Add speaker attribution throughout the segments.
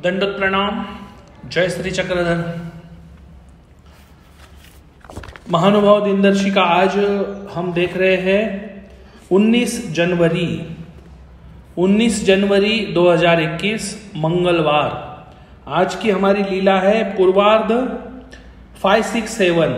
Speaker 1: दंडवत प्रणाम। जय श्री चक्रधर। महानुभाव दिनदर्शिका आज हम देख रहे हैं 19 जनवरी 2021 मंगलवार। आज की हमारी लीला है पूर्वार्ध 567।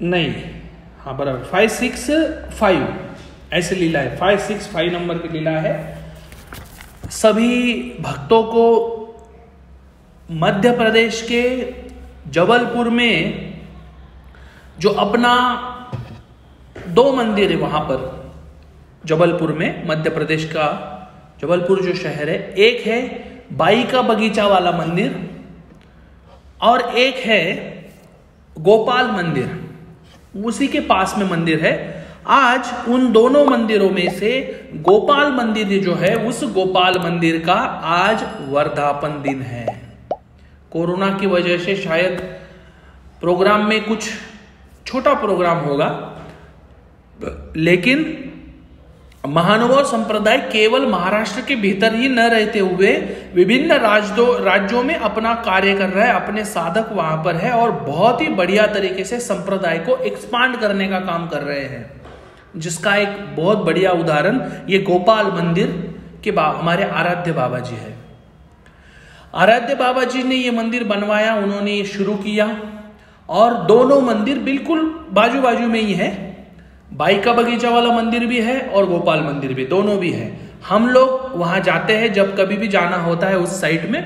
Speaker 1: नहीं, हाँ बराबर 565 ऐसी लीला है। 565 नंबर की लीला है। सभी भक्तों को मध्य प्रदेश के जबलपुर में जो अपना 2 मंदिर है, वहां पर जबलपुर में, मध्य प्रदेश का जबलपुर जो शहर है, एक है बाई का बगीचा वाला मंदिर और एक है गोपाल मंदिर, उसी के पास में मंदिर है। आज उन दोनों मंदिरों में से गोपाल मंदिर जो है, उस गोपाल मंदिर का आज वर्धापन दिन है। कोरोना की वजह से शायद प्रोग्राम में कुछ छोटा प्रोग्राम होगा, लेकिन महानुभाव संप्रदाय केवल महाराष्ट्र के भीतर ही न रहते हुए विभिन्न राज्यों में अपना कार्य कर रहा है। अपने साधक वहां पर है और बहुत ही बढ़िया तरीके से संप्रदाय को एक्सपांड करने का काम कर रहे हैं, जिसका एक बहुत बढ़िया उदाहरण ये गोपाल मंदिर के हमारे आराध्य बाबा जी है। आराध्य बाबा जी ने ये मंदिर बनवाया, उन्होंने ये शुरू किया और दोनों मंदिर बिल्कुल बाजू बाजू में ही है। बाई का बगीचा वाला मंदिर भी है और गोपाल मंदिर भी, दोनों भी है। हम लोग वहां जाते हैं जब कभी भी जाना होता है उस साइड में।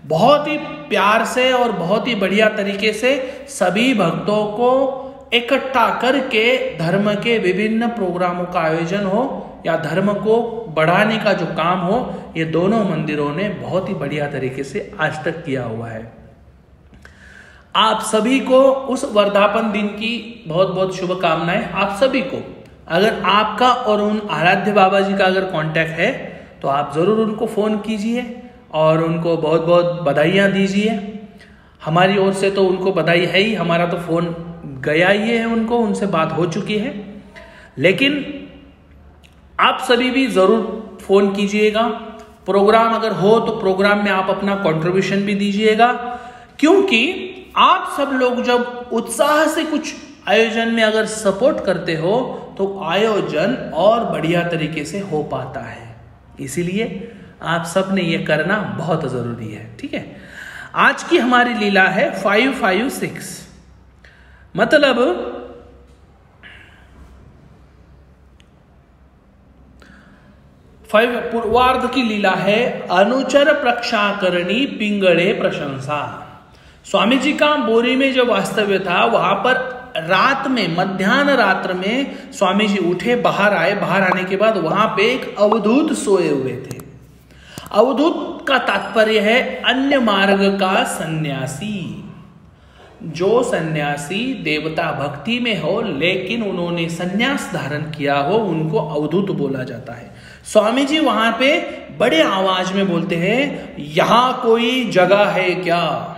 Speaker 1: बहुत ही प्यार से और बहुत ही बढ़िया तरीके से सभी भक्तों को इकट्ठा करके धर्म के विभिन्न प्रोग्रामों का आयोजन हो या धर्म को बढ़ाने का जो काम हो, ये दोनों मंदिरों ने बहुत ही बढ़िया तरीके से आज तक किया हुआ है। आप सभी को उस वर्धापन दिन की बहुत बहुत शुभकामनाएं। आप सभी को, अगर आपका और उन आराध्य बाबा जी का अगर कांटेक्ट है तो आप जरूर उनको फोन कीजिए और उनको बहुत बहुत बधाइयां दीजिए। हमारी ओर से तो उनको बधाई है ही, हमारा तो फोन गया ही है उनको, उनसे बात हो चुकी है। लेकिन आप सभी भी जरूर फोन कीजिएगा। प्रोग्राम अगर हो तो प्रोग्राम में आप अपना कंट्रीब्यूशन भी दीजिएगा, क्योंकि आप सब लोग जब उत्साह से कुछ आयोजन में अगर सपोर्ट करते हो तो आयोजन और बढ़िया तरीके से हो पाता है। इसीलिए आप सब ने यह करना बहुत जरूरी है। ठीक है, आज की हमारी लीला है 556। मतलब पूर्वार्ध की लीला है अनुचर प्रक्षाकरणी पिंगड़े प्रशंसा। स्वामी जी का बोरी में जो वास्तव्य था, वहां पर रात में, मध्याह्न रात्र में स्वामी जी उठे, बाहर आए। बाहर आने के बाद वहां पे एक अवधूत सोए हुए थे। अवधूत का तात्पर्य है अन्य मार्ग का सन्यासी। जो सन्यासी देवता भक्ति में हो लेकिन उन्होंने सन्यास धारण किया हो, उनको अवधूत बोला जाता है। स्वामी जी वहां पे बड़े आवाज में बोलते हैं, यहां कोई जगह है क्या?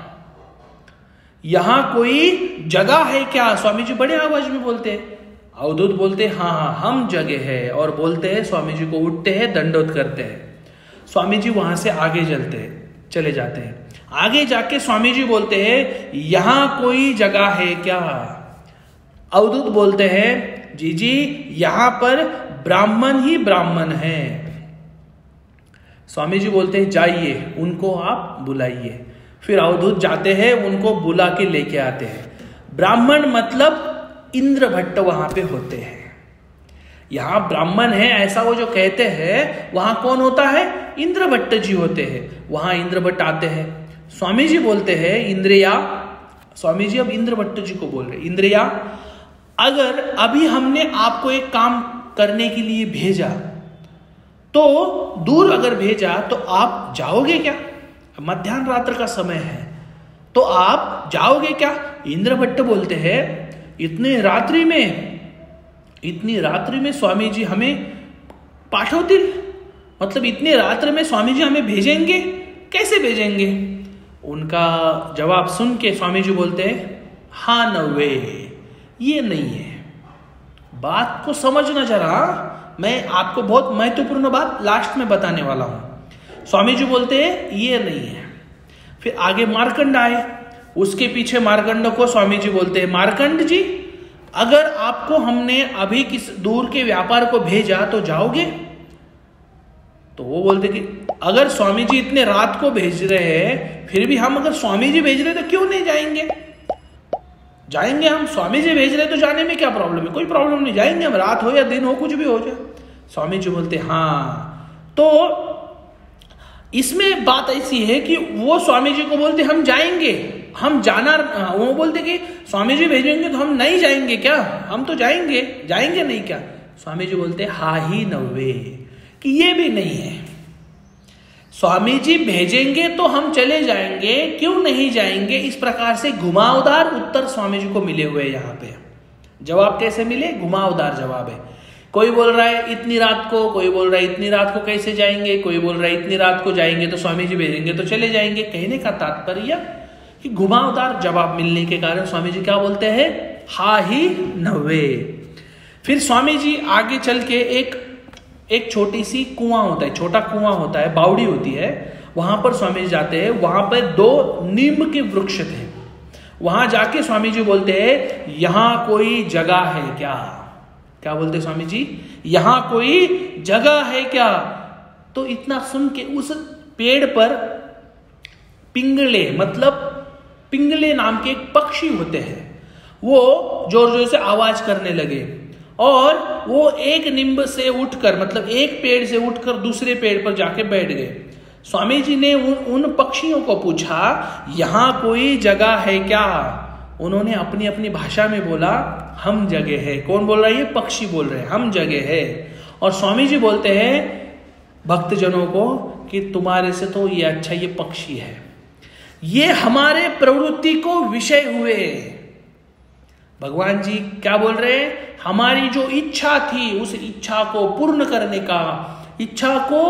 Speaker 1: यहां कोई जगह है क्या? स्वामी जी बड़े आवाज में बोलते हैं। अवधूत बोलते हैं हाँ हाँ हम जगह है, और बोलते हैं, स्वामी जी को उठते हैं, दंडवत करते हैं। स्वामी जी वहां से आगे चले जाते हैं। आगे जाके स्वामी जी बोलते हैं, यहां कोई जगह है क्या? अवधूत बोलते हैं, जी यहां पर ब्राह्मण ही ब्राह्मण है। स्वामी जी बोलते हैं, जाइए उनको आप बुलाइए। फिर अवधूत जाते हैं, उनको बुला के लेके आते हैं। ब्राह्मण मतलब इंद्र भट्ट वहां पे होते हैं। यहां ब्राह्मण है ऐसा वो जो कहते हैं, वहां कौन होता है? इंद्र भट्ट जी होते हैं। वहां इंद्र भट्ट आते हैं। स्वामी जी बोलते हैं, इंद्रिया, स्वामी जी अब इंद्र भट्ट जी को बोल रहे, इंद्रिया अगर अभी हमने आपको एक काम करने के लिए भेजा, तो दूर अगर भेजा तो आप जाओगे क्या? मध्याह्न रात्र का समय है, तो आप जाओगे क्या? इंद्र भट्ट बोलते हैं, इतनी रात्रि में स्वामी जी हमें पाठवतील, मतलब इतनी रात्र में स्वामी जी हमें भेजेंगे? कैसे भेजेंगे? उनका जवाब सुन के स्वामी जी बोलते हैं, हाँ नव्वे, ये नहीं है, बात को समझना जरा, मैं आपको बहुत महत्वपूर्ण बात लास्ट में बताने वाला हूं। स्वामी जी बोलते हैं ये नहीं है। फिर आगे मार्कंड आए, उसके पीछे मार्कंड को स्वामी जी बोलते हैं, मार्कंड जी अगर आपको हमने अभी किस दूर के व्यापार को भेजा तो जाओगे? तो वो बोलते कि अगर स्वामी जी इतने रात को भेज रहे हैं, फिर भी हम अगर स्वामी जी भेज रहे तो क्यों नहीं जाएंगे? जाएंगे हम, स्वामी जी भेज रहे तो जाने में क्या प्रॉब्लम है? कोई प्रॉब्लम नहीं, जाएंगे हम, रात हो या दिन हो, कुछ भी हो जाए। स्वामी जी बोलते हाँ। तो इसमें बात ऐसी है कि वो स्वामी जी को बोलते हम जाएंगे, हम जाना, वो बोलते कि स्वामी जी भेजेंगे तो हम नहीं जाएंगे क्या? हम तो जाएंगे, जाएंगे नहीं क्या? स्वामी जी बोलते हा ही नव्वे, कि ये भी नहीं है। स्वामी जी भेजेंगे तो हम चले जाएंगे, क्यों नहीं जाएंगे? इस प्रकार से घुमावदार उत्तर स्वामी जी को मिले हुए। यहाँ पे जवाब कैसे मिले? घुमावदार जवाब है। कोई बोल रहा है इतनी रात को, कोई बोल रहा है इतनी रात को कैसे जाएंगे, कोई बोल रहा है इतनी रात को जाएंगे तो स्वामी जी भेजेंगे तो चले जाएंगे। कहने का तात्पर्य कि घुमावदार जवाब मिलने के कारण स्वामी जी क्या बोलते हैं? हा ही नव्वे। फिर स्वामी जी आगे चल के एक छोटी सी कुआं होता है, छोटा कुआं होता है, बावड़ी होती है, वहां पर स्वामी जी जाते हैं। वहां पर 2 नीम के वृक्ष थे। वहां जाके स्वामी जी बोलते हैं यहां कोई जगह है क्या? क्या बोलते स्वामी जी? यहां कोई जगह है क्या? तो इतना सुन के उस पेड़ पर पिंगले, मतलब पिंगले नाम के एक पक्षी होते हैं, वो जोर जोर से आवाज करने लगे और वो एक निम्ब से उठकर, मतलब एक पेड़ से उठकर दूसरे पेड़ पर जाके बैठ गए। स्वामी जी ने उन पक्षियों को पूछा यहां कोई जगह है क्या? उन्होंने अपनी अपनी भाषा में बोला हम जगह है। कौन बोल रहा है? ये पक्षी बोल रहे हैं हम जगह है। और स्वामी जी बोलते हैं भक्तजनों को कि तुम्हारे से तो ये अच्छा ये पक्षी है, ये हमारे प्रवृत्ति को विषय हुए। भगवान जी क्या बोल रहे हैं? हमारी जो इच्छा थी उस इच्छा को पूर्ण करने का, इच्छा को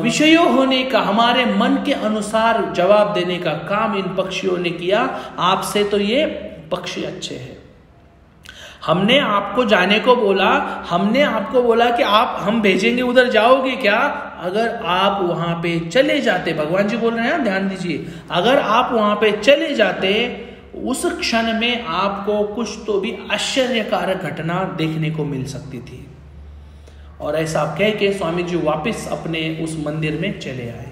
Speaker 1: विषयों होने का, हमारे मन के अनुसार जवाब देने का काम इन पक्षियों ने किया। आपसे तो ये पक्षी अच्छे हैं। हमने आपको जाने को बोला, हमने आपको बोला कि आप हम भेजेंगे उधर जाओगे क्या? अगर आप वहां पे चले जाते, भगवान जी बोल रहे हैं ध्यान दीजिए, अगर आप वहां पे चले जाते उस क्षण में आपको कुछ तो भी आश्चर्यकारक घटना देखने को मिल सकती थी। और ऐसा कह के स्वामी जी वापस अपने उस मंदिर में चले आए।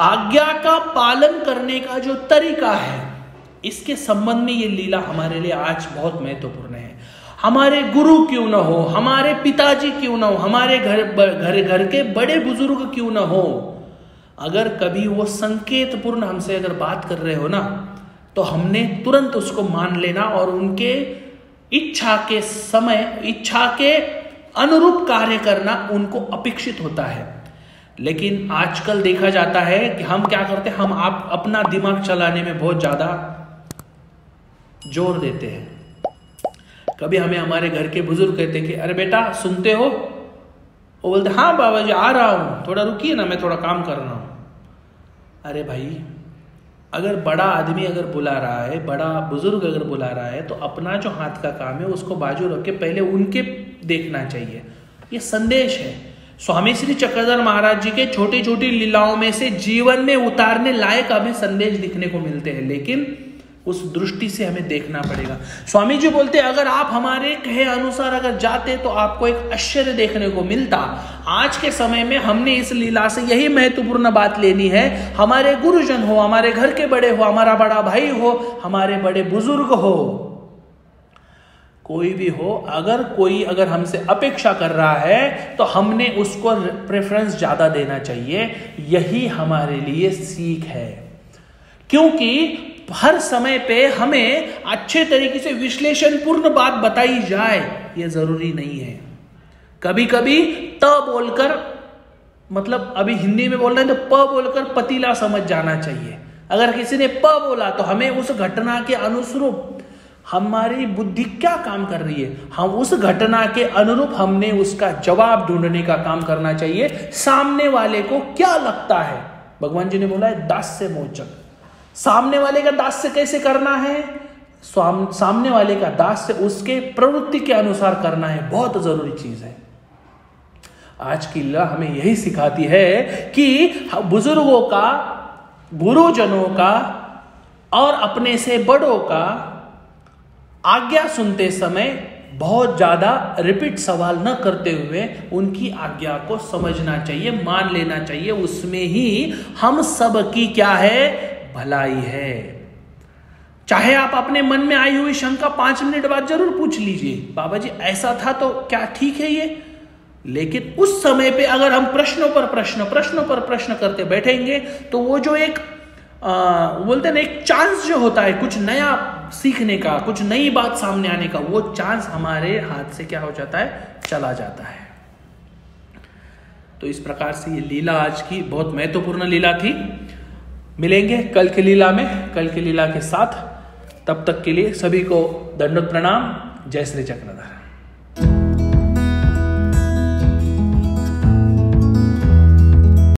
Speaker 1: आज्ञा का पालन करने का जो तरीका है, इसके संबंध में ये लीला हमारे लिए आज बहुत महत्वपूर्ण है। हमारे गुरु क्यों ना हो, हमारे पिताजी क्यों ना हो, हमारे घर के बड़े बुजुर्ग क्यों ना हो, अगर कभी वो संकेतपूर्ण हमसे अगर बात कर रहे हो ना, तो हमने तुरंत उसको मान लेना और उनके इच्छा के समय, इच्छा के अनुरूप कार्य करना उनको अपेक्षित होता है। लेकिन आजकल देखा जाता है कि हम क्या करते हैं, हम आप अपना दिमाग चलाने में बहुत ज्यादा जोर देते हैं। कभी हमें हमारे घर के बुजुर्ग कहते हैं कि अरे बेटा सुनते हो? वो बोलते हाँ बाबा जी आ रहा हूं, थोड़ा रुकिए ना, मैं थोड़ा काम कर रहा हूं। अरे भाई, अगर बड़ा आदमी अगर बुला रहा है, बड़ा बुजुर्ग अगर बुला रहा है, तो अपना जो हाथ का काम है उसको बाजू रख के पहले उनके देखना चाहिए। ये संदेश है स्वामी श्री चक्रधर महाराज जी के छोटी छोटी लीलाओं में से जीवन में उतारने लायक हमें संदेश दिखने को मिलते हैं, लेकिन उस दृष्टि से हमें देखना पड़ेगा। स्वामी जी बोलते अगर आप हमारे कहे अनुसार अगर जाते तो आपको एक आश्चर्य देखने को मिलता। आज के समय में हमने इस लीला से यही महत्वपूर्ण बात लेनी है, हमारे गुरुजन हो, हमारे घर के बड़े हो, हमारा बड़ा भाई हो, हमारे बड़े बुजुर्ग हो, कोई भी हो, अगर हमसे अपेक्षा कर रहा है तो हमने उसको प्रेफरेंस ज्यादा देना चाहिए। यही हमारे लिए सीख है, क्योंकि हर समय पे हमें अच्छे तरीके से विश्लेषण पूर्ण बात बताई जाए ये जरूरी नहीं है। कभी कभी त बोलकर, मतलब अभी हिंदी में बोल रहे हैं तो प बोलकर पतीला समझ जाना चाहिए। अगर किसी ने प बोला तो हमें उस घटना के अनुरूप हमारी बुद्धि क्या काम कर रही है, हम उस घटना के अनुरूप हमने उसका जवाब ढूंढने का काम करना चाहिए। सामने वाले को क्या लगता है, भगवान जी ने बोला है दास्य मोचक, सामने वाले का दास्य कैसे करना है, सामने वाले का दास से उसके प्रवृत्ति के अनुसार करना है, बहुत जरूरी चीज है। आज की लीला हमें यही सिखाती है कि बुजुर्गों का, गुरुजनों का और अपने से बड़ों का आज्ञा सुनते समय बहुत ज्यादा रिपीट सवाल न करते हुए उनकी आज्ञा को समझना चाहिए, मान लेना चाहिए। उसमें ही हम सब की क्या है, भलाई है। चाहे आप अपने मन में आई हुई शंका 5 मिनट बाद जरूर पूछ लीजिए, बाबा जी ऐसा था तो क्या ठीक है ये। लेकिन उस समय पे अगर हम प्रश्नों पर प्रश्न करते बैठेंगे तो वो जो एक बोलते हैं ना, एक चांस जो होता है कुछ नया सीखने का, कुछ नई बात सामने आने का, वो चांस हमारे हाथ से क्या हो जाता है, चला जाता है। तो इस प्रकार से ये लीला आज की बहुत महत्वपूर्ण लीला थी। मिलेंगे कल की लीला में, कल की लीला के साथ। तब तक के लिए सभी को दंडवत प्रणाम। जय श्री चक्रधर।